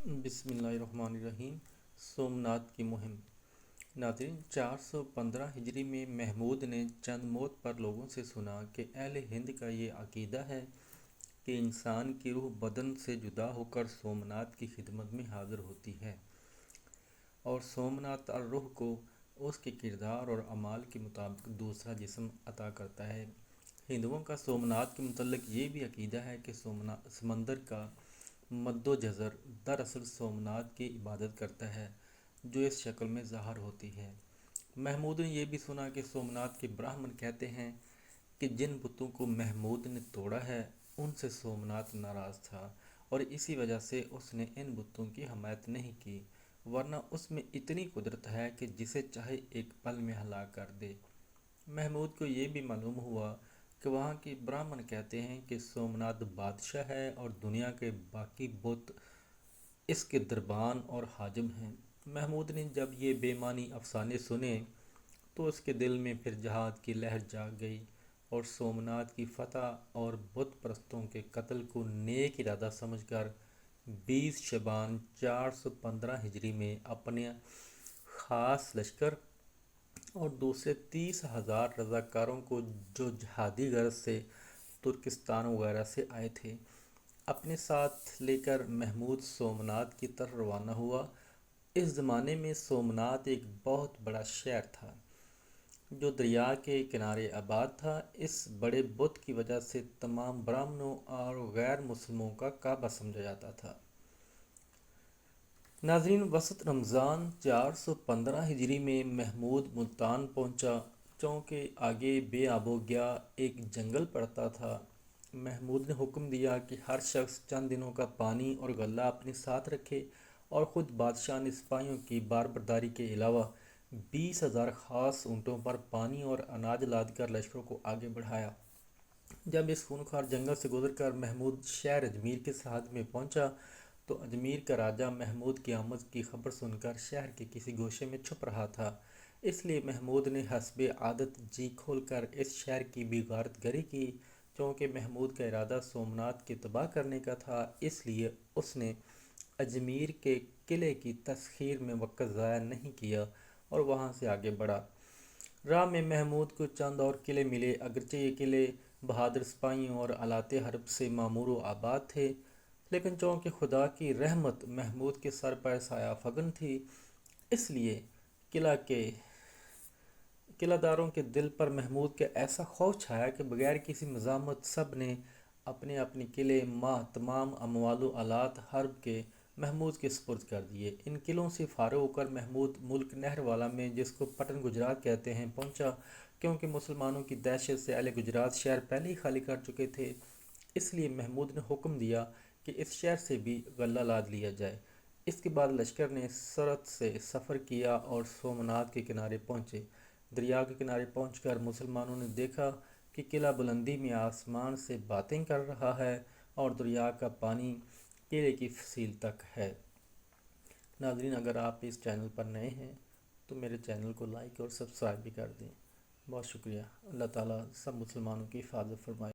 بسم اللہ الرحمن الرحیم۔ سومناتھ کی مہم۔ ناظرین، 415 ہجری میں محمود نے چند موت پر لوگوں سے سنا کہ اہل ہند کا یہ عقیدہ ہے کہ انسان کی روح بدن سے جدا ہو کر سومناتھ کی خدمت میں حاضر ہوتی ہے اور سومناتھ الروح کو اس کے کردار اور اعمال کے مطابق دوسرا جسم عطا کرتا ہے۔ ہندوؤں کا سومناتھ کے متعلق یہ بھی عقیدہ ہے کہ سمندر کا مد و جزر دراصل سومناتھ کی عبادت کرتا ہے جو اس شکل میں ظاہر ہوتی ہے۔ محمود نے یہ بھی سنا کہ سومناتھ کے براہمن کہتے ہیں کہ جن بتوں کو محمود نے توڑا ہے ان سے سومناتھ ناراض تھا اور اسی وجہ سے اس نے ان بتوں کی حمایت نہیں کی، ورنہ اس میں اتنی قدرت ہے کہ جسے چاہے ایک پل میں ہلاک کر دے۔ محمود کو یہ بھی معلوم ہوا کہ وہاں کے براہمن کہتے ہیں کہ سومناتھ بادشاہ ہے اور دنیا کے باقی بت اس کے دربان اور حاجم ہیں۔ محمود نے جب یہ بے معنی افسانے سنے تو اس کے دل میں پھر جہاد کی لہر جاگ گئی اور سومناتھ کی فتح اور بت پرستوں کے قتل کو نیک ارادہ سمجھ کر 20 شعبان 415 ہجری میں اپنے خاص لشکر اور دوسرے 30,000 رضاکاروں کو جو جہادی غرض سے ترکستان وغیرہ سے آئے تھے اپنے ساتھ لے کر محمود سومناتھ کی طرف روانہ ہوا۔ اس زمانے میں سومناتھ ایک بہت بڑا شہر تھا جو دریا کے کنارے آباد تھا۔ اس بڑے بت کی وجہ سے تمام براہمنوں اور غیر مسلموں کا کعبہ سمجھا جاتا تھا۔ ناظرین، وسط رمضان 415 ہجری میں محمود ملتان پہنچا۔ چونکہ آگے بے آب و گیا ایک جنگل پڑتا تھا، محمود نے حکم دیا کہ ہر شخص چند دنوں کا پانی اور غلہ اپنے ساتھ رکھے اور خود بادشاہ نے سپاہیوں کی باربرداری کے علاوہ 20,000 خاص اونٹوں پر پانی اور اناج لاد کر لشکر کو آگے بڑھایا۔ جب اس خونخوار جنگل سے گزر کر محمود شہر اجمیر کے سرحد میں پہنچا تو اجمیر کا راجہ محمود کی آمد کی خبر سن کر شہر کے کسی گوشے میں چھپ رہا تھا، اس لیے محمود نے حسب عادت جی کھول کر اس شہر کی بھی غارت گری کی۔ چونکہ محمود کا ارادہ سومناتھ کے تباہ کرنے کا تھا، اس لیے اس نے اجمیر کے قلعے کی تسخیر میں وقت ضائع نہیں کیا اور وہاں سے آگے بڑھا۔ راہ میں محمود کو چند اور قلعے ملے، اگرچہ یہ قلعے بہادر سپاہیوں اور آلات حرب سے معمور و آباد تھے، لیکن چونکہ خدا کی رحمت محمود کے سر پر سایہ فگن تھی، اس لیے قلعہ داروں کے دل پر محمود کا ایسا خوف چھایا کہ بغیر کسی مزاحمت سب نے اپنے اپنے قلعے تمام اموال و آلات حرب کے محمود کے سپرد کر دیے۔ ان قلعوں سے فارغ ہو کر محمود ملک نہر والا میں، جس کو پٹن گجرات کہتے ہیں، پہنچا۔ کیونکہ مسلمانوں کی دہشت سے اہل گجرات شہر پہلے ہی خالی کر چکے تھے، اس لیے محمود نے حکم دیا کہ اس شہر سے بھی غلہ لاد لیا جائے۔ اس کے بعد لشکر نے سرت سے سفر کیا اور سومناتھ کے کنارے پہنچے۔ دریا کے کنارے پہنچ کر مسلمانوں نے دیکھا کہ قلعہ بلندی میں آسمان سے باتیں کر رہا ہے اور دریا کا پانی قلعے کی فصیل تک ہے۔ ناظرین، اگر آپ اس چینل پر نئے ہیں تو میرے چینل کو لائک اور سبسکرائب بھی کر دیں۔ بہت شکریہ۔ اللہ تعالیٰ سب مسلمانوں کی حفاظت فرمائے۔